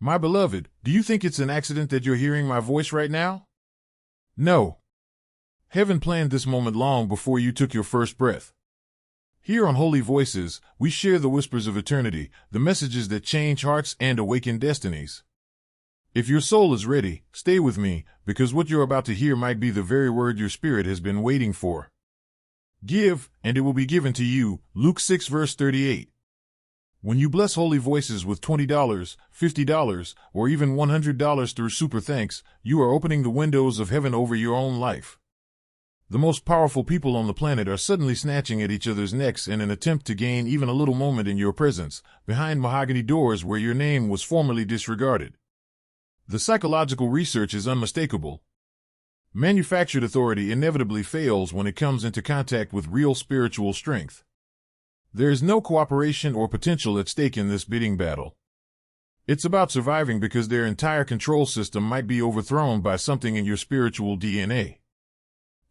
My beloved, do you think it's an accident that you're hearing my voice right now? No. Heaven planned this moment long before you took your first breath. Here on Holy Voices, we share the whispers of eternity, the messages that change hearts and awaken destinies. If your soul is ready, stay with me, because what you're about to hear might be the very word your spirit has been waiting for. Give, and it will be given to you, Luke 6 verse 38. When you bless Holy Voices with $20, $50, or even $100 through Super Thanks, you are opening the windows of heaven over your own life. The most powerful people on the planet are suddenly snatching at each other's necks in an attempt to gain even a little moment in your presence, behind mahogany doors where your name was formerly disregarded. The psychological research is unmistakable. Manufactured authority inevitably fails when it comes into contact with real spiritual strength. There is no cooperation or potential at stake in this bidding battle. It's about surviving because their entire control system might be overthrown by something in your spiritual DNA.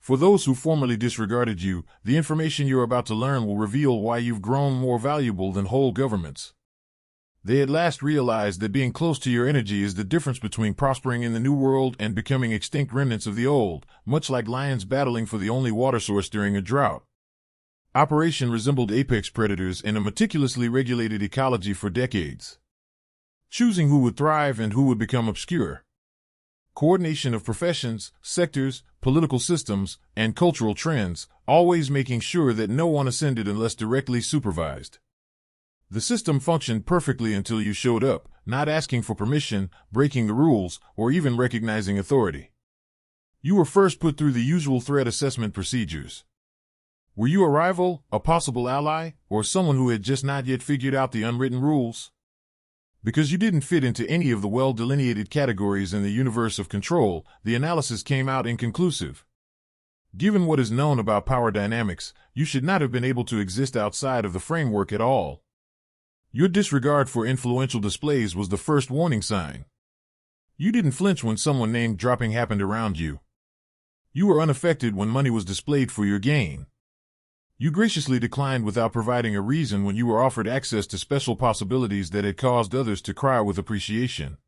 For those who formerly disregarded you, the information you're about to learn will reveal why you've grown more valuable than whole governments. They at last realized that being close to your energy is the difference between prospering in the new world and becoming extinct remnants of the old, much like lions battling for the only water source during a drought. Operation resembled apex predators in a meticulously regulated ecology for decades, choosing who would thrive and who would become obscure. Coordination of professions, sectors, political systems, and cultural trends, always making sure that no one ascended unless directly supervised. The system functioned perfectly until you showed up, not asking for permission, breaking the rules, or even recognizing authority. You were first put through the usual threat assessment procedures. Were you a rival, a possible ally, or someone who had just not yet figured out the unwritten rules? Because you didn't fit into any of the well-delineated categories in the universe of control, the analysis came out inconclusive. Given what is known about power dynamics, you should not have been able to exist outside of the framework at all. Your disregard for influential displays was the first warning sign. You didn't flinch when someone name-dropping happened around you. You were unaffected when money was displayed for your gain. You graciously declined without providing a reason when you were offered access to special possibilities that had caused others to cry with appreciation.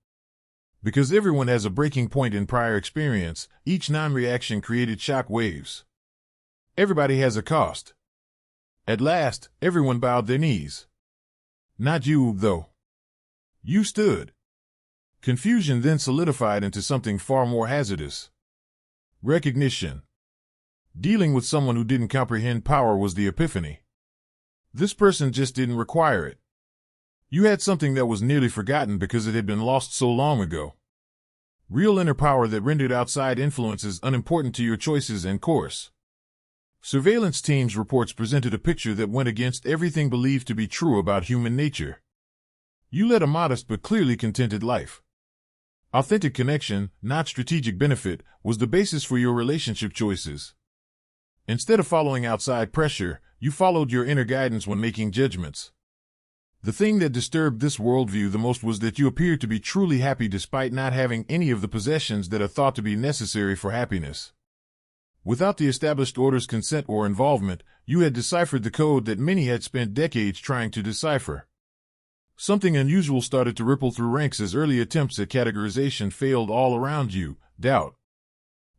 Because everyone has a breaking point in prior experience, each non-reaction created shock waves. Everybody has a cost. At last, everyone bowed their knees. Not you, though. You stood. Confusion then solidified into something far more hazardous. Recognition. Dealing with someone who didn't comprehend power was the epiphany. This person just didn't require it. You had something that was nearly forgotten because it had been lost so long ago. Real inner power that rendered outside influences unimportant to your choices and course. Surveillance teams' reports presented a picture that went against everything believed to be true about human nature. You led a modest but clearly contented life. Authentic connection, not strategic benefit, was the basis for your relationship choices. Instead of following outside pressure, you followed your inner guidance when making judgments. The thing that disturbed this worldview the most was that you appeared to be truly happy despite not having any of the possessions that are thought to be necessary for happiness. Without the established order's consent or involvement, you had deciphered the code that many had spent decades trying to decipher. Something unusual started to ripple through ranks as early attempts at categorization failed all around you: doubt.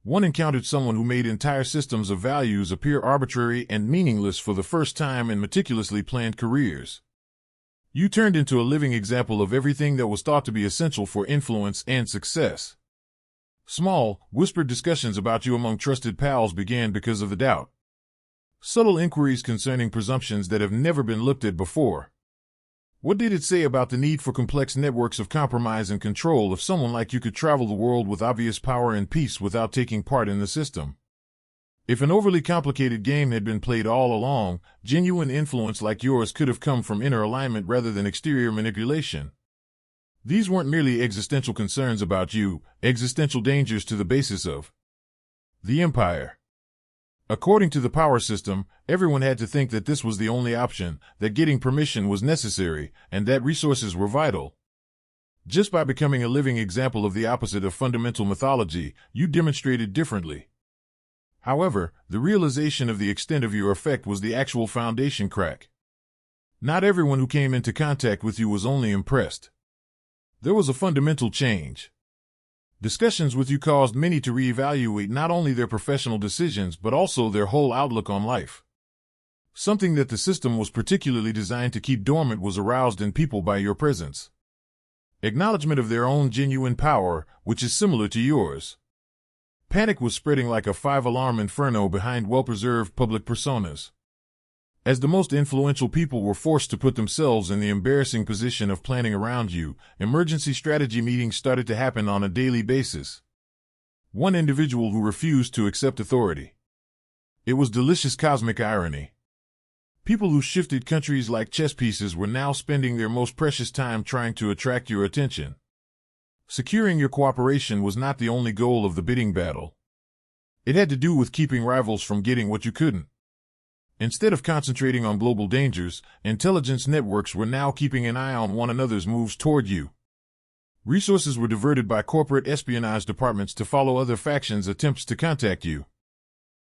One encountered someone who made entire systems of values appear arbitrary and meaningless for the first time in meticulously planned careers. You turned into a living example of everything that was thought to be essential for influence and success. Small, whispered discussions about you among trusted pals began because of the doubt. Subtle inquiries concerning presumptions that have never been looked at before. What did it say about the need for complex networks of compromise and control if someone like you could travel the world with obvious power and peace without taking part in the system? If an overly complicated game had been played all along, genuine influence like yours could have come from inner alignment rather than exterior manipulation. These weren't merely existential concerns about you, existential dangers to the basis of the empire. According to the power system, everyone had to think that this was the only option, that getting permission was necessary, and that resources were vital. Just by becoming a living example of the opposite of fundamental mythology, you demonstrated differently. However, the realization of the extent of your effect was the actual foundation crack. Not everyone who came into contact with you was only impressed. There was a fundamental change. Discussions with you caused many to reevaluate not only their professional decisions but also their whole outlook on life. Something that the system was particularly designed to keep dormant was aroused in people by your presence. Acknowledgement of their own genuine power, which is similar to yours. Panic was spreading like a five-alarm inferno behind well-preserved public personas. As the most influential people were forced to put themselves in the embarrassing position of planning around you, emergency strategy meetings started to happen on a daily basis. One individual who refused to accept authority. It was delicious cosmic irony. People who shifted countries like chess pieces were now spending their most precious time trying to attract your attention. Securing your cooperation was not the only goal of the bidding battle. It had to do with keeping rivals from getting what you couldn't. Instead of concentrating on global dangers, intelligence networks were now keeping an eye on one another's moves toward you. Resources were diverted by corporate espionage departments to follow other factions' attempts to contact you.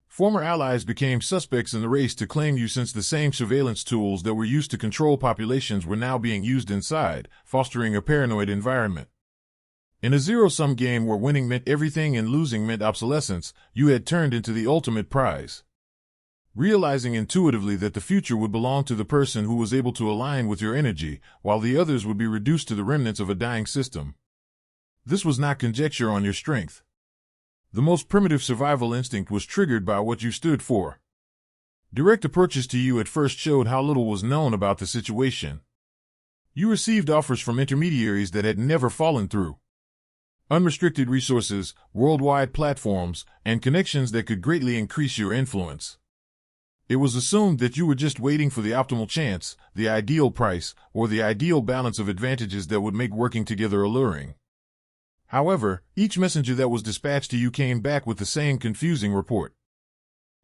Former allies became suspects in the race to claim you, since the same surveillance tools that were used to control populations were now being used inside, fostering a paranoid environment. In a zero-sum game where winning meant everything and losing meant obsolescence, you had turned into the ultimate prize. Realizing intuitively that the future would belong to the person who was able to align with your energy, while the others would be reduced to the remnants of a dying system. This was not conjecture on your strength. The most primitive survival instinct was triggered by what you stood for. Direct approaches to you at first showed how little was known about the situation. You received offers from intermediaries that had never fallen through. Unrestricted resources, worldwide platforms, and connections that could greatly increase your influence. It was assumed that you were just waiting for the optimal chance, the ideal price, or the ideal balance of advantages that would make working together alluring. However, each messenger that was dispatched to you came back with the same confusing report.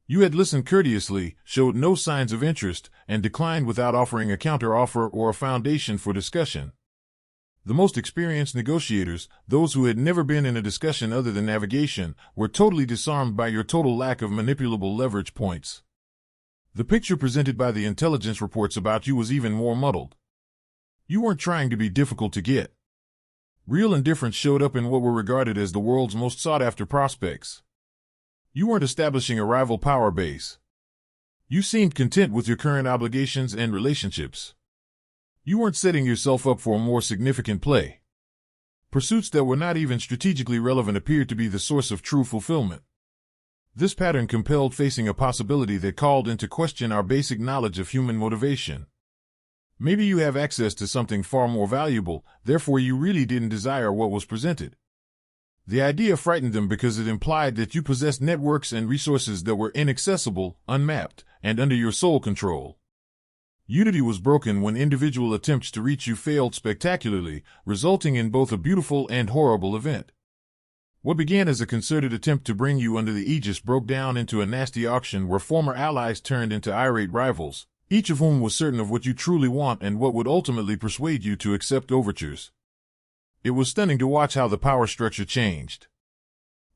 You had listened courteously, showed no signs of interest, and declined without offering a counter-offer or a foundation for discussion. The most experienced negotiators, those who had never been in a discussion other than navigation, were totally disarmed by your total lack of manipulable leverage points. The picture presented by the intelligence reports about you was even more muddled. You weren't trying to be difficult to get. Real indifference showed up in what were regarded as the world's most sought-after prospects. You weren't establishing a rival power base. You seemed content with your current obligations and relationships. You weren't setting yourself up for a more significant play. Pursuits that were not even strategically relevant appeared to be the source of true fulfillment. This pattern compelled facing a possibility that called into question our basic knowledge of human motivation. Maybe you have access to something far more valuable, therefore you really didn't desire what was presented. The idea frightened them because it implied that you possessed networks and resources that were inaccessible, unmapped, and under your sole control. Unity was broken when individual attempts to reach you failed spectacularly, resulting in both a beautiful and horrible event. What began as a concerted attempt to bring you under the aegis broke down into a nasty auction where former allies turned into irate rivals, each of whom was certain of what you truly want and what would ultimately persuade you to accept overtures. It was stunning to watch how the power structure changed.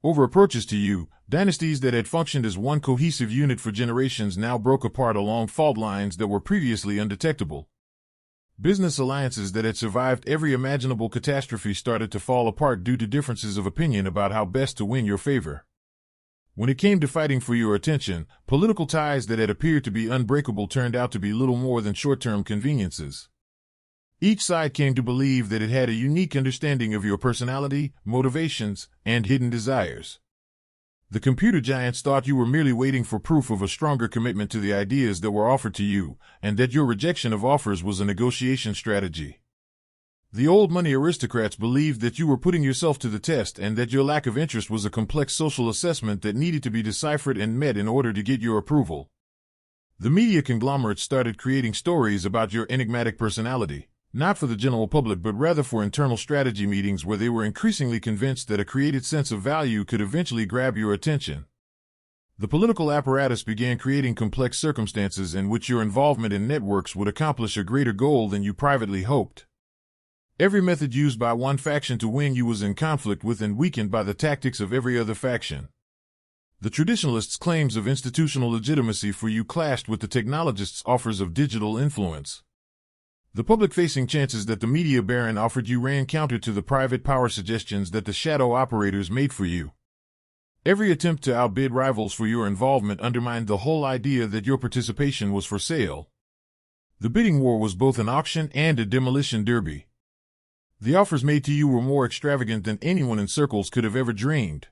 Over approaches to you, dynasties that had functioned as one cohesive unit for generations now broke apart along fault lines that were previously undetectable. Business alliances that had survived every imaginable catastrophe started to fall apart due to differences of opinion about how best to win your favor. When it came to fighting for your attention, political ties that had appeared to be unbreakable turned out to be little more than short-term conveniences. Each side came to believe that it had a unique understanding of your personality, motivations, and hidden desires. The computer giants thought you were merely waiting for proof of a stronger commitment to the ideas that were offered to you, and that your rejection of offers was a negotiation strategy. The old money aristocrats believed that you were putting yourself to the test and that your lack of interest was a complex social assessment that needed to be deciphered and met in order to get your approval. The media conglomerates started creating stories about your enigmatic personality, not for the general public but rather for internal strategy meetings where they were increasingly convinced that a created sense of value could eventually grab your attention. The political apparatus began creating complex circumstances in which your involvement in networks would accomplish a greater goal than you privately hoped. Every method used by one faction to win you was in conflict with and weakened by the tactics of every other faction. The traditionalists' claims of institutional legitimacy for you clashed with the technologists' offers of digital influence. The public-facing chances that the media baron offered you ran counter to the private power suggestions that the shadow operators made for you. Every attempt to outbid rivals for your involvement undermined the whole idea that your participation was for sale. The bidding war was both an auction and a demolition derby. The offers made to you were more extravagant than anyone in circles could have ever dreamed.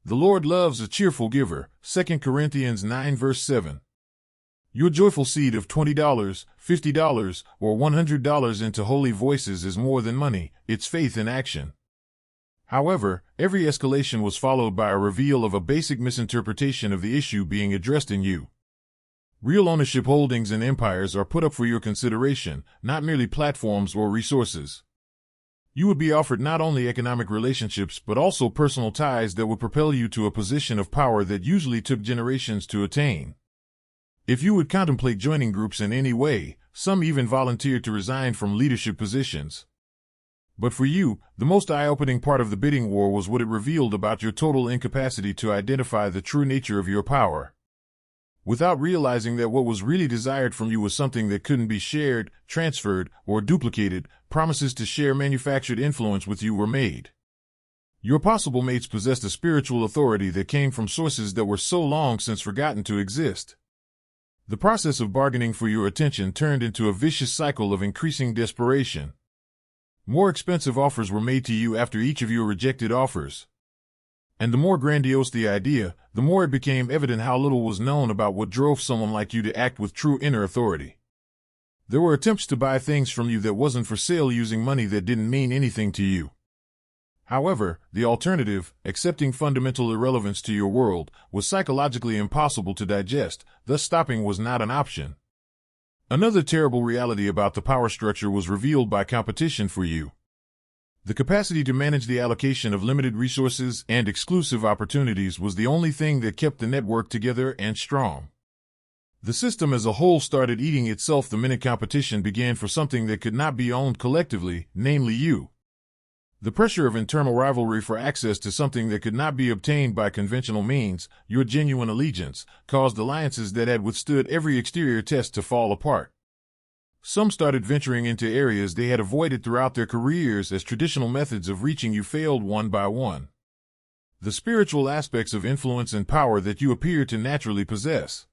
The Lord loves a cheerful giver, 2 Corinthians 9 verse 7. Your joyful seed of $20, $50, or $100 into holy voices is more than money, it's faith in action. However, every escalation was followed by a reveal of a basic misinterpretation of the issue being addressed in you. Real ownership holdings and empires are put up for your consideration, not merely platforms or resources. You would be offered not only economic relationships but also personal ties that would propel you to a position of power that usually took generations to attain. If you would contemplate joining groups in any way, some even volunteered to resign from leadership positions. But for you, the most eye-opening part of the bidding war was what it revealed about your total incapacity to identify the true nature of your power. Without realizing that what was really desired from you was something that couldn't be shared, transferred, or duplicated, promises to share manufactured influence with you were made. Your possible mates possessed a spiritual authority that came from sources that were so long since forgotten to exist. The process of bargaining for your attention turned into a vicious cycle of increasing desperation. More expensive offers were made to you after each of your rejected offers. And the more grandiose the idea, the more it became evident how little was known about what drove someone like you to act with true inner authority. There were attempts to buy things from you that wasn't for sale using money that didn't mean anything to you. However, the alternative, accepting fundamental irrelevance to your world, was psychologically impossible to digest, thus stopping was not an option. Another terrible reality about the power structure was revealed by competition for you. The capacity to manage the allocation of limited resources and exclusive opportunities was the only thing that kept the network together and strong. The system as a whole started eating itself the minute competition began for something that could not be owned collectively, namely you. The pressure of internal rivalry for access to something that could not be obtained by conventional means, your genuine allegiance, caused alliances that had withstood every exterior test to fall apart. Some started venturing into areas they had avoided throughout their careers as traditional methods of reaching you failed one by one. The spiritual aspects of influence and power that you appear to naturally possess.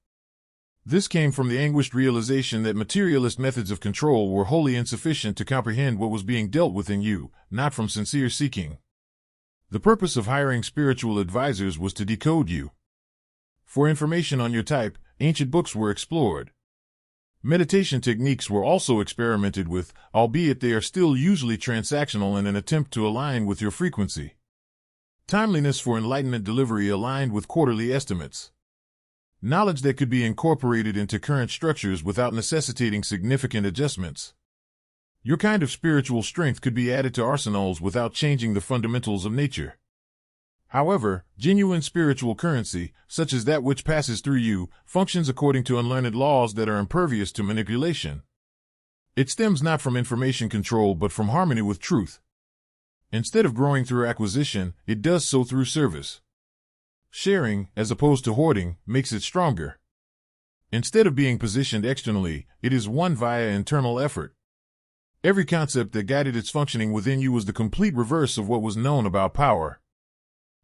This came from the anguished realization that materialist methods of control were wholly insufficient to comprehend what was being dealt with in you, not from sincere seeking. The purpose of hiring spiritual advisors was to decode you. For information on your type, ancient books were explored. Meditation techniques were also experimented with, albeit they are still usually transactional in an attempt to align with your frequency. Timeliness for enlightenment delivery aligned with quarterly estimates. Knowledge that could be incorporated into current structures without necessitating significant adjustments. Your kind of spiritual strength could be added to arsenals without changing the fundamentals of nature. However, genuine spiritual currency, such as that which passes through you, functions according to unlearned laws that are impervious to manipulation. It stems not from information control but from harmony with truth. Instead of growing through acquisition, it does so through service. Sharing, as opposed to hoarding, makes it stronger. Instead of being positioned externally, it is won via internal effort. Every concept that guided its functioning within you was the complete reverse of what was known about power.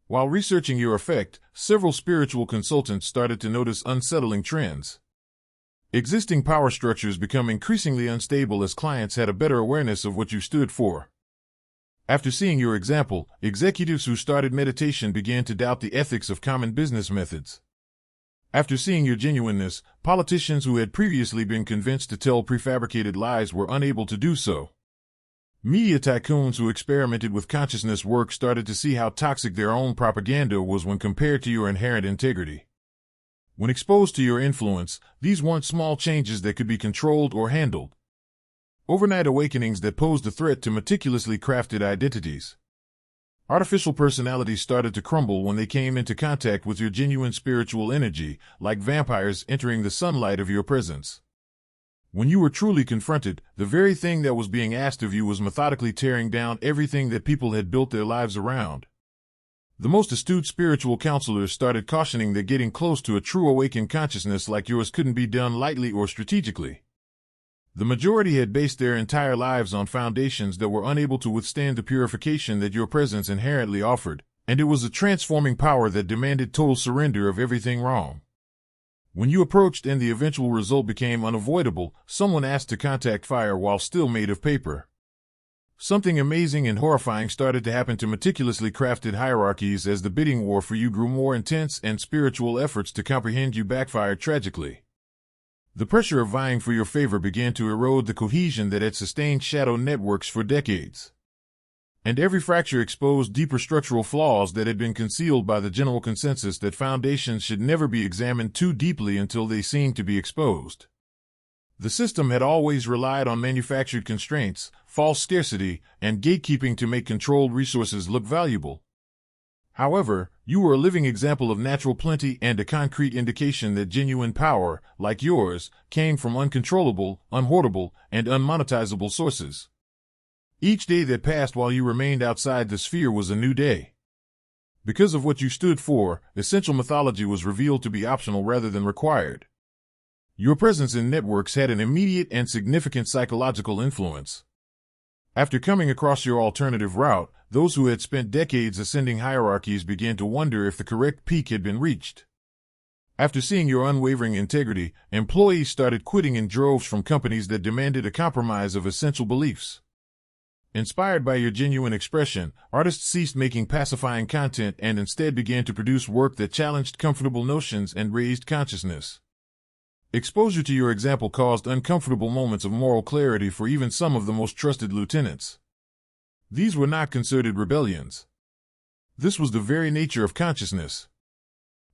While researching your effect, several spiritual consultants started to notice unsettling trends. Existing power structures become increasingly unstable as clients had a better awareness of what you stood for. After seeing your example, executives who started meditation began to doubt the ethics of common business methods. After seeing your genuineness, politicians who had previously been convinced to tell prefabricated lies were unable to do so. Media tycoons who experimented with consciousness work started to see how toxic their own propaganda was when compared to your inherent integrity. When exposed to your influence, these weren't small changes that could be controlled or handled. Overnight awakenings that posed a threat to meticulously crafted identities. Artificial personalities started to crumble when they came into contact with your genuine spiritual energy, like vampires entering the sunlight of your presence. When you were truly confronted, the very thing that was being asked of you was methodically tearing down everything that people had built their lives around. The most astute spiritual counselors started cautioning that getting close to a true awakened consciousness like yours couldn't be done lightly or strategically. The majority had based their entire lives on foundations that were unable to withstand the purification that your presence inherently offered, and it was a transforming power that demanded total surrender of everything wrong. When you approached and the eventual result became unavoidable, someone asked to contact fire while still made of paper. Something amazing and horrifying started to happen to meticulously crafted hierarchies as the bidding war for you grew more intense and spiritual efforts to comprehend you backfired tragically. The pressure of vying for your favor began to erode the cohesion that had sustained shadow networks for decades. And every fracture exposed deeper structural flaws that had been concealed by the general consensus that foundations should never be examined too deeply until they seemed to be exposed. The system had always relied on manufactured constraints, false scarcity, and gatekeeping to make controlled resources look valuable. However, you were a living example of natural plenty and a concrete indication that genuine power, like yours, came from uncontrollable, unhoardable, and unmonetizable sources. Each day that passed while you remained outside the sphere was a new day. Because of what you stood for, essential mythology was revealed to be optional rather than required. Your presence in networks had an immediate and significant psychological influence. After coming across your alternative route, those who had spent decades ascending hierarchies began to wonder if the correct peak had been reached. After seeing your unwavering integrity, employees started quitting in droves from companies that demanded a compromise of essential beliefs. Inspired by your genuine expression, artists ceased making pacifying content and instead began to produce work that challenged comfortable notions and raised consciousness. Exposure to your example caused uncomfortable moments of moral clarity for even some of the most trusted lieutenants. These were not concerted rebellions. This was the very nature of consciousness.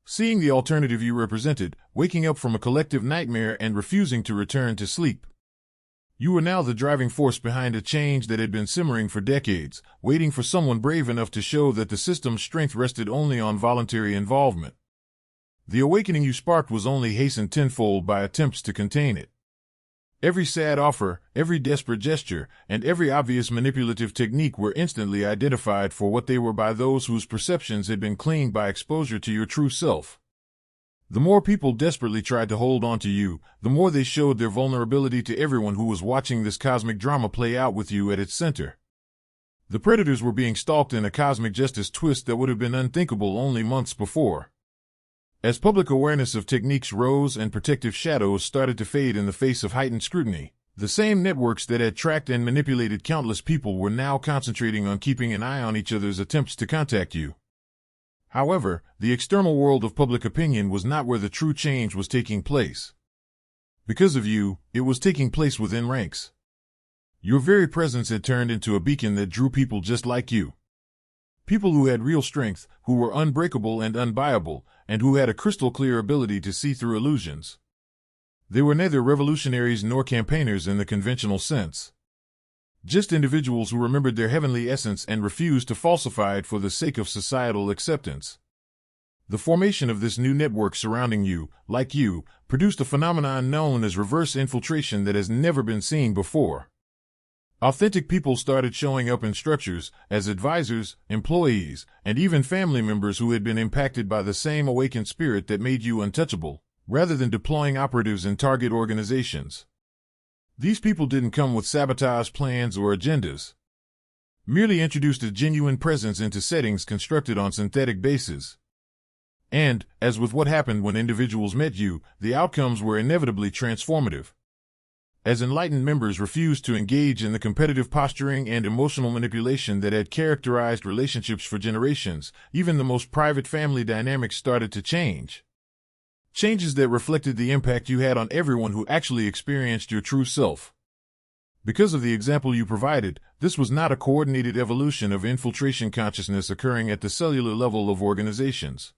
Seeing the alternative you represented, waking up from a collective nightmare and refusing to return to sleep. You were now the driving force behind a change that had been simmering for decades, waiting for someone brave enough to show that the system's strength rested only on voluntary involvement. The awakening you sparked was only hastened tenfold by attempts to contain it. Every sad offer, every desperate gesture, and every obvious manipulative technique were instantly identified for what they were by those whose perceptions had been cleaned by exposure to your true self. The more people desperately tried to hold on to you, the more they showed their vulnerability to everyone who was watching this cosmic drama play out with you at its center. The predators were being stalked in a cosmic justice twist that would have been unthinkable only months before. As public awareness of techniques rose and protective shadows started to fade in the face of heightened scrutiny, the same networks that had tracked and manipulated countless people were now concentrating on keeping an eye on each other's attempts to contact you. However, the external world of public opinion was not where the true change was taking place. Because of you, it was taking place within ranks. Your very presence had turned into a beacon that drew people just like you. People who had real strength, who were unbreakable and unbuyable, and who had a crystal-clear ability to see through illusions. They were neither revolutionaries nor campaigners in the conventional sense. Just individuals who remembered their heavenly essence and refused to falsify it for the sake of societal acceptance. The formation of this new network surrounding you, like you, produced a phenomenon known as reverse infiltration that has never been seen before. Authentic people started showing up in structures as advisors, employees, and even family members who had been impacted by the same awakened spirit that made you untouchable, rather than deploying operatives in target organizations. These people didn't come with sabotage plans or agendas. Merely introduced a genuine presence into settings constructed on synthetic bases. And, as with what happened when individuals met you, the outcomes were inevitably transformative. As enlightened members refused to engage in the competitive posturing and emotional manipulation that had characterized relationships for generations, even the most private family dynamics started to change. Changes that reflected the impact you had on everyone who actually experienced your true self. Because of the example you provided, this was not a coordinated evolution of infiltration consciousness occurring at the cellular level of organizations.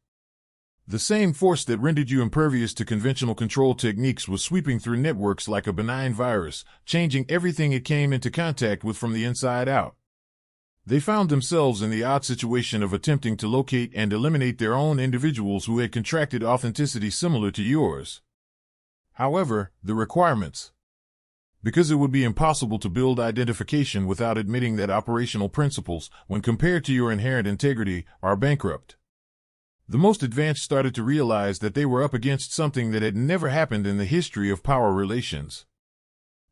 The same force that rendered you impervious to conventional control techniques was sweeping through networks like a benign virus, changing everything it came into contact with from the inside out. They found themselves in the odd situation of attempting to locate and eliminate their own individuals who had contracted authenticity similar to yours. However, the requirements. Because it would be impossible to build identification without admitting that operational principles, when compared to your inherent integrity, are bankrupt. The most advanced started to realize that they were up against something that had never happened in the history of power relations.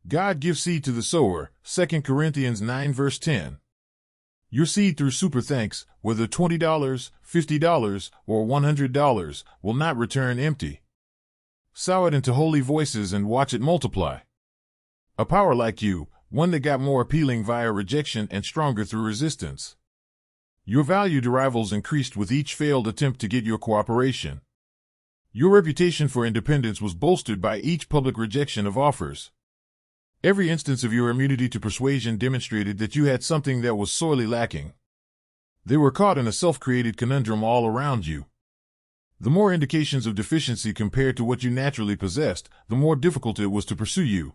God gives seed to the sower, 2 Corinthians 9 verse 10. Your seed through super thanks, whether $20, $50, or $100, will not return empty. Sow it into holy voices and watch it multiply. A power like you, one that got more appealing via rejection and stronger through resistance. Your value to rivals increased with each failed attempt to get your cooperation. Your reputation for independence was bolstered by each public rejection of offers. Every instance of your immunity to persuasion demonstrated that you had something that was sorely lacking. They were caught in a self-created conundrum all around you. The more indications of deficiency compared to what you naturally possessed, the more difficult it was to pursue you.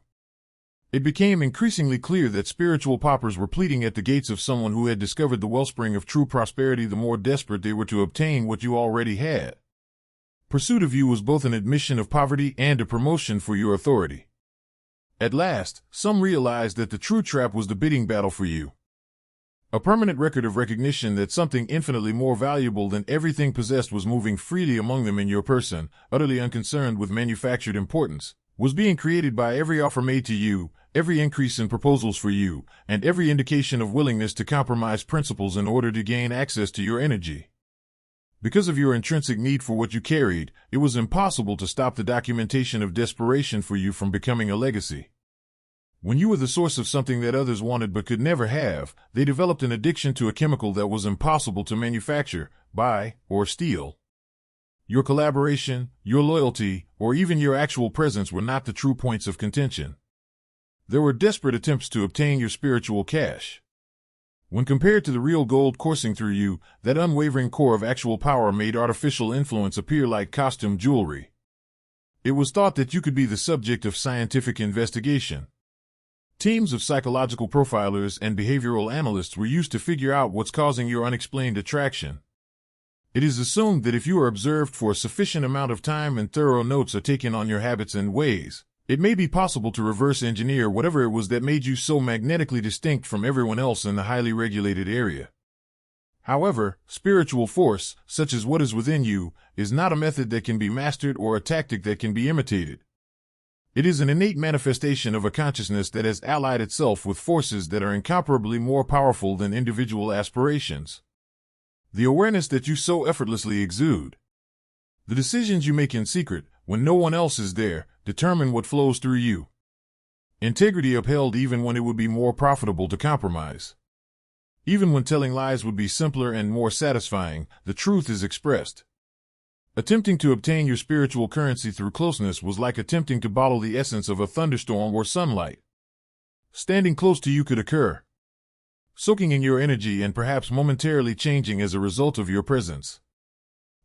It became increasingly clear that spiritual paupers were pleading at the gates of someone who had discovered the wellspring of true prosperity the more desperate they were to obtain what you already had. Pursuit of you was both an admission of poverty and a promotion for your authority. At last, some realized that the true trap was the bidding battle for you. A permanent record of recognition that something infinitely more valuable than everything possessed was moving freely among them in your person, utterly unconcerned with manufactured importance, was being created by every offer made to you, every increase in proposals for you, and every indication of willingness to compromise principles in order to gain access to your energy. Because of your intrinsic need for what you carried, it was impossible to stop the documentation of desperation for you from becoming a legacy. When you were the source of something that others wanted but could never have, they developed an addiction to a chemical that was impossible to manufacture, buy, or steal. Your collaboration, your loyalty, or even your actual presence were not the true points of contention. There were desperate attempts to obtain your spiritual cash. When compared to the real gold coursing through you, that unwavering core of actual power made artificial influence appear like costume jewelry. It was thought that you could be the subject of scientific investigation. Teams of psychological profilers and behavioral analysts were used to figure out what's causing your unexplained attraction. It is assumed that if you are observed for a sufficient amount of time and thorough notes are taken on your habits and ways, it may be possible to reverse engineer whatever it was that made you so magnetically distinct from everyone else in the highly regulated area. However, spiritual force, such as what is within you, is not a method that can be mastered or a tactic that can be imitated. It is an innate manifestation of a consciousness that has allied itself with forces that are incomparably more powerful than individual aspirations. The awareness that you so effortlessly exude. The decisions you make in secret, when no one else is there, determine what flows through you. Integrity upheld even when it would be more profitable to compromise. Even when telling lies would be simpler and more satisfying, the truth is expressed. Attempting to obtain your spiritual currency through closeness was like attempting to bottle the essence of a thunderstorm or sunlight. Standing close to you could occur, soaking in your energy and perhaps momentarily changing as a result of your presence.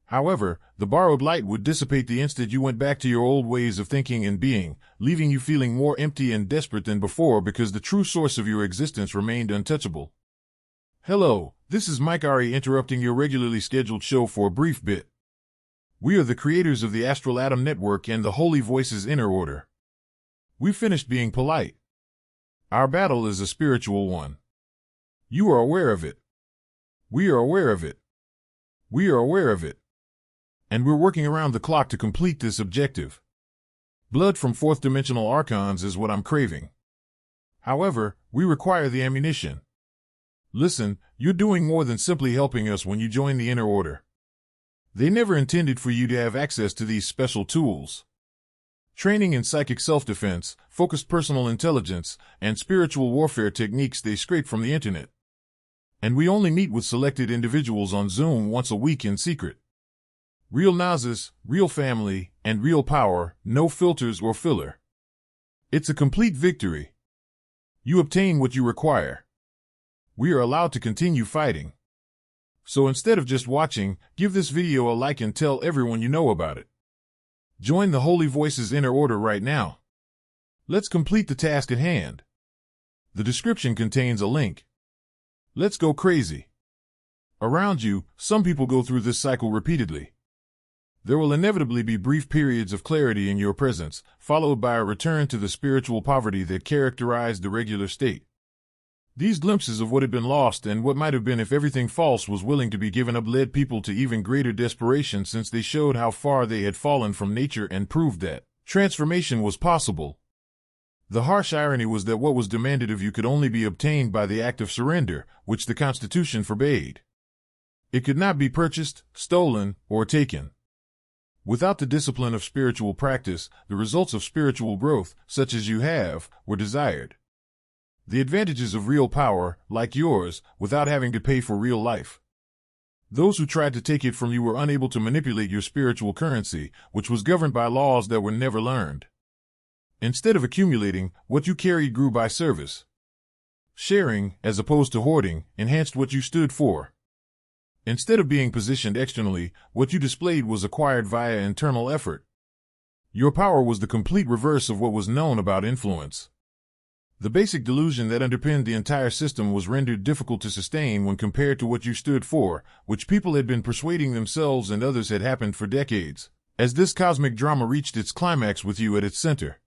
However, the borrowed light would dissipate the instant you went back to your old ways of thinking and being, leaving you feeling more empty and desperate than before because the true source of your existence remained untouchable. Hello, this is Mike Ari interrupting your regularly scheduled show for a brief bit. We are the creators of the Astral Atom Network and the Holy Voices Inner Order. We finished being polite. Our battle is a spiritual one. You are aware of it. We are aware of it. We are aware of it. And we're working around the clock to complete this objective. Blood from fourth-dimensional archons is what I'm craving. However, we require the ammunition. Listen, you're doing more than simply helping us when you join the Inner Order. They never intended for you to have access to these special tools. Training in psychic self-defense, focused personal intelligence, and spiritual warfare techniques they scrape from the internet. And we only meet with selected individuals on Zoom once a week in secret. Real nazis, real family, and real power, no filters or filler. It's a complete victory. You obtain what you require. We are allowed to continue fighting. So instead of just watching, give this video a like and tell everyone you know about it. Join the Holy Voices Inner Order right now. Let's complete the task at hand. The description contains a link. Let's go crazy. Around you, some people go through this cycle repeatedly. There will inevitably be brief periods of clarity in your presence, followed by a return to the spiritual poverty that characterized the regular state. These glimpses of what had been lost and what might have been if everything false was willing to be given up led people to even greater desperation, since they showed how far they had fallen from nature and proved that transformation was possible. The harsh irony was that what was demanded of you could only be obtained by the act of surrender, which the Constitution forbade. It could not be purchased, stolen, or taken. Without the discipline of spiritual practice, the results of spiritual growth, such as you have, were desired. The advantages of real power, like yours, without having to pay for real life. Those who tried to take it from you were unable to manipulate your spiritual currency, which was governed by laws that were never learned. Instead of accumulating, what you carried grew by service. Sharing, as opposed to hoarding, enhanced what you stood for. Instead of being positioned externally, what you displayed was acquired via internal effort. Your power was the complete reverse of what was known about influence. The basic delusion that underpinned the entire system was rendered difficult to sustain when compared to what you stood for, which people had been persuading themselves and others had happened for decades, as this cosmic drama reached its climax with you at its center.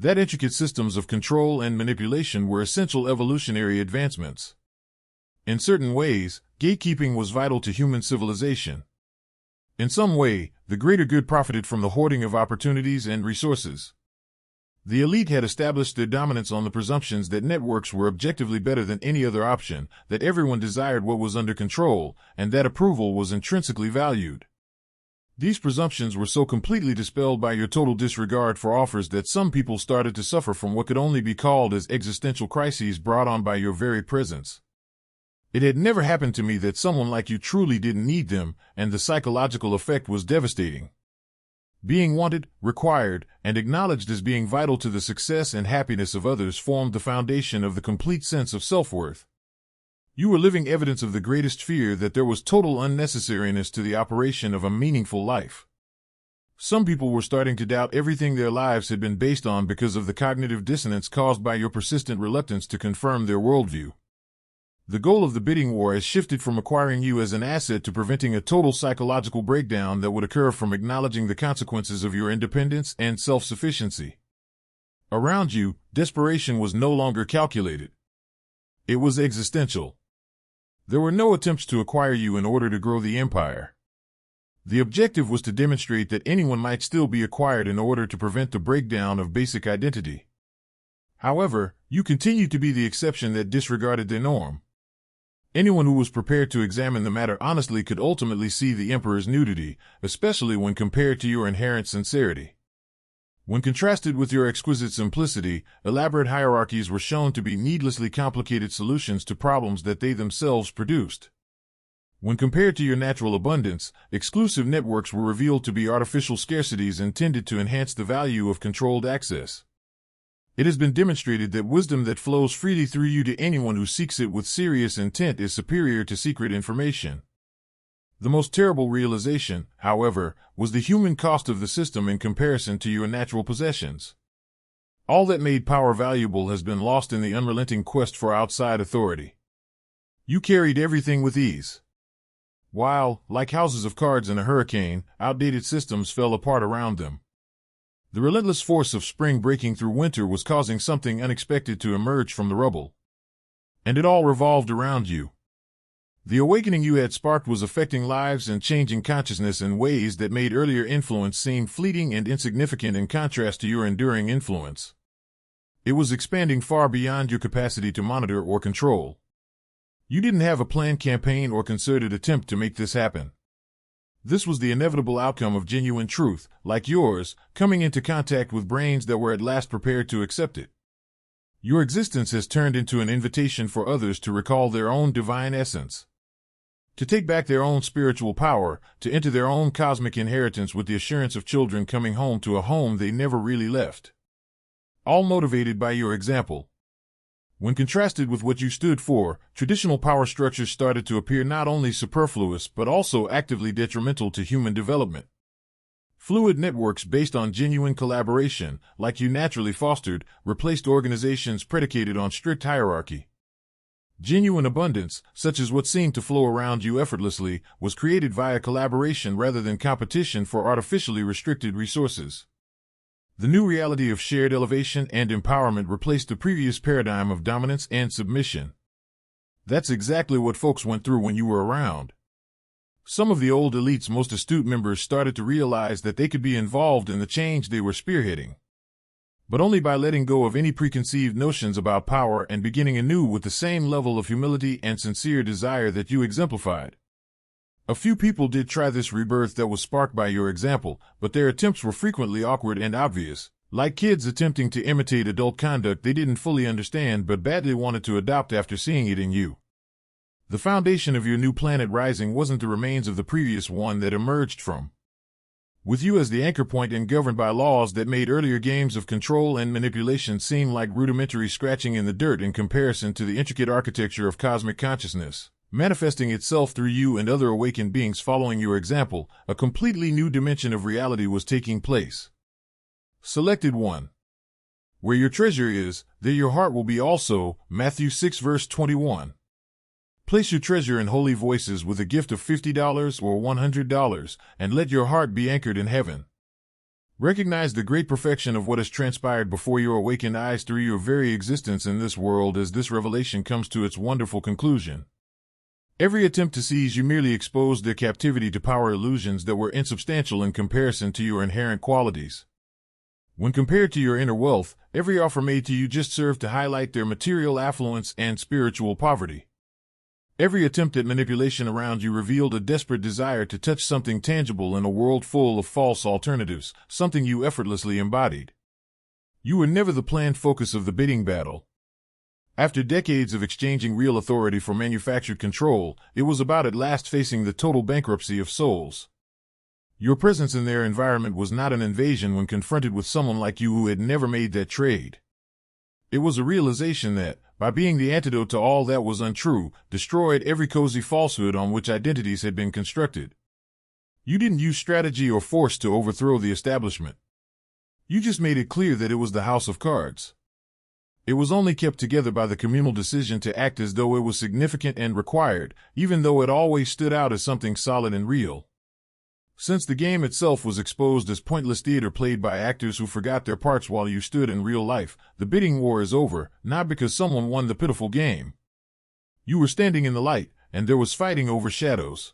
That intricate systems of control and manipulation were essential evolutionary advancements. In certain ways, gatekeeping was vital to human civilization. In some way, the greater good profited from the hoarding of opportunities and resources. The elite had established their dominance on the presumptions that networks were objectively better than any other option, that everyone desired what was under control, and that approval was intrinsically valued. These presumptions were so completely dispelled by your total disregard for offers that some people started to suffer from what could only be called as existential crises brought on by your very presence. It had never happened to me that someone like you truly didn't need them, and the psychological effect was devastating. Being wanted, required, and acknowledged as being vital to the success and happiness of others formed the foundation of the complete sense of self-worth. You were living evidence of the greatest fear that there was total unnecessariness to the operation of a meaningful life. Some people were starting to doubt everything their lives had been based on because of the cognitive dissonance caused by your persistent reluctance to confirm their worldview. The goal of the bidding war has shifted from acquiring you as an asset to preventing a total psychological breakdown that would occur from acknowledging the consequences of your independence and self-sufficiency. Around you, desperation was no longer calculated. It was existential. There were no attempts to acquire you in order to grow the empire. The objective was to demonstrate that anyone might still be acquired in order to prevent the breakdown of basic identity. However, you continued to be the exception that disregarded the norm. Anyone who was prepared to examine the matter honestly could ultimately see the emperor's nudity, especially when compared to your inherent sincerity. When contrasted with your exquisite simplicity, elaborate hierarchies were shown to be needlessly complicated solutions to problems that they themselves produced. When compared to your natural abundance, exclusive networks were revealed to be artificial scarcities intended to enhance the value of controlled access. It has been demonstrated that wisdom that flows freely through you to anyone who seeks it with serious intent is superior to secret information. The most terrible realization, however, was the human cost of the system in comparison to your natural possessions. All that made power valuable has been lost in the unrelenting quest for outside authority. You carried everything with ease. While, like houses of cards in a hurricane, outdated systems fell apart around them. The relentless force of spring breaking through winter was causing something unexpected to emerge from the rubble. And it all revolved around you. The awakening you had sparked was affecting lives and changing consciousness in ways that made earlier influence seem fleeting and insignificant in contrast to your enduring influence. It was expanding far beyond your capacity to monitor or control. You didn't have a planned campaign or concerted attempt to make this happen. This was the inevitable outcome of genuine truth, like yours, coming into contact with brains that were at last prepared to accept it. Your existence has turned into an invitation for others to recall their own divine essence, to take back their own spiritual power, to enter their own cosmic inheritance with the assurance of children coming home to a home they never really left. All motivated by your example. When contrasted with what you stood for, traditional power structures started to appear not only superfluous but also actively detrimental to human development. Fluid networks based on genuine collaboration, like you naturally fostered, replaced organizations predicated on strict hierarchy. Genuine abundance, such as what seemed to flow around you effortlessly, was created via collaboration rather than competition for artificially restricted resources. The new reality of shared elevation and empowerment replaced the previous paradigm of dominance and submission. That's exactly what folks went through when you were around. Some of the old elite's most astute members started to realize that they could be involved in the change they were spearheading. but only by letting go of any preconceived notions about power and beginning anew with the same level of humility and sincere desire that you exemplified. A few people did try this rebirth that was sparked by your example, but their attempts were frequently awkward and obvious, like kids attempting to imitate adult conduct they didn't fully understand but badly wanted to adopt after seeing it in you. The foundation of your new planet rising wasn't the remains of the previous one that emerged from. With you as the anchor point and governed by laws that made earlier games of control and manipulation seem like rudimentary scratching in the dirt in comparison to the intricate architecture of cosmic consciousness, manifesting itself through you and other awakened beings following your example, a completely new dimension of reality was taking place. Selected 1. Where your treasure is, there your heart will be also, Matthew 6 verse 21. Place your treasure in holy voices with a gift of $50 or $100, and let your heart be anchored in heaven. Recognize the great perfection of what has transpired before your awakened eyes through your very existence in this world as this revelation comes to its wonderful conclusion. Every attempt to seize you merely exposed their captivity to power illusions that were insubstantial in comparison to your inherent qualities. When compared to your inner wealth, every offer made to you just served to highlight their material affluence and spiritual poverty. Every attempt at manipulation around you revealed a desperate desire to touch something tangible in a world full of false alternatives, something you effortlessly embodied. You were never the planned focus of the bidding battle. After decades of exchanging real authority for manufactured control, it was about at last facing the total bankruptcy of souls. Your presence in their environment was not an invasion when confronted with someone like you who had never made that trade. It was a realization that, by being the antidote to all that was untrue, destroyed every cozy falsehood on which identities had been constructed. You didn't use strategy or force to overthrow the establishment. You just made it clear that it was the house of cards. It was only kept together by the communal decision to act as though it was significant and required, even though it always stood out as something solid and real. Since the game itself was exposed as pointless theater played by actors who forgot their parts while you stood in real life, the bidding war is over, not because someone won the pitiful game. You were standing in the light, and there was fighting over shadows.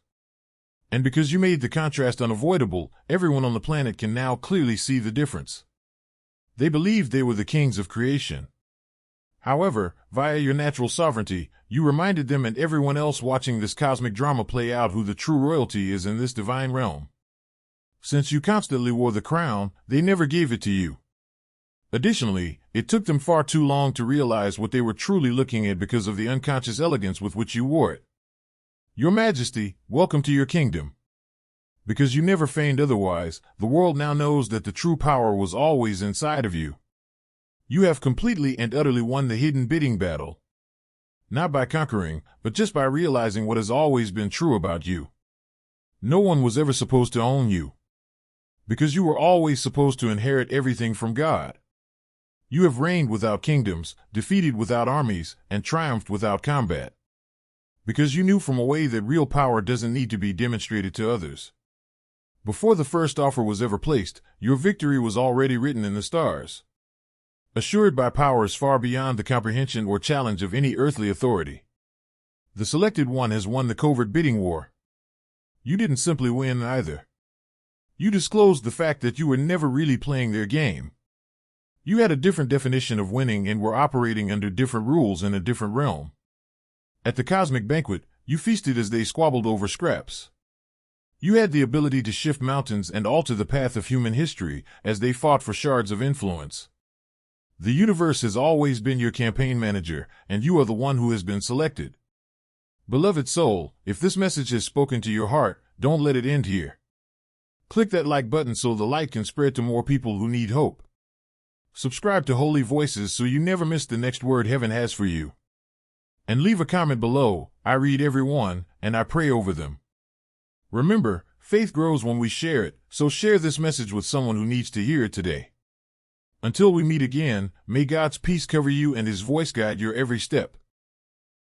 And because you made the contrast unavoidable, everyone on the planet can now clearly see the difference. They believed they were the kings of creation. However, via your natural sovereignty, you reminded them and everyone else watching this cosmic drama play out who the true royalty is in this divine realm. Since you constantly wore the crown, they never gave it to you. Additionally, it took them far too long to realize what they were truly looking at because of the unconscious elegance with which you wore it. Your Majesty, welcome to your kingdom. Because you never feigned otherwise, the world now knows that the true power was always inside of you. You have completely and utterly won the hidden bidding battle. Not by conquering, but just by realizing what has always been true about you. No one was ever supposed to own you. Because you were always supposed to inherit everything from God. You have reigned without kingdoms, defeated without armies, and triumphed without combat. Because you knew from away that real power doesn't need to be demonstrated to others. Before the first offer was ever placed, your victory was already written in the stars. Assured by powers far beyond the comprehension or challenge of any earthly authority. The selected one has won the covert bidding war. You didn't simply win either. You disclosed the fact that you were never really playing their game. You had a different definition of winning and were operating under different rules in a different realm. At the cosmic banquet, you feasted as they squabbled over scraps. You had the ability to shift mountains and alter the path of human history as they fought for shards of influence. The universe has always been your campaign manager, and you are the one who has been selected. Beloved soul, if this message has spoken to your heart, don't let it end here. Click that like button so the light can spread to more people who need hope. Subscribe to Holy Voices so you never miss the next word heaven has for you. And leave a comment below. I read every one, and I pray over them. Remember, faith grows when we share it, so share this message with someone who needs to hear it today. Until we meet again, may God's peace cover you and His voice guide your every step.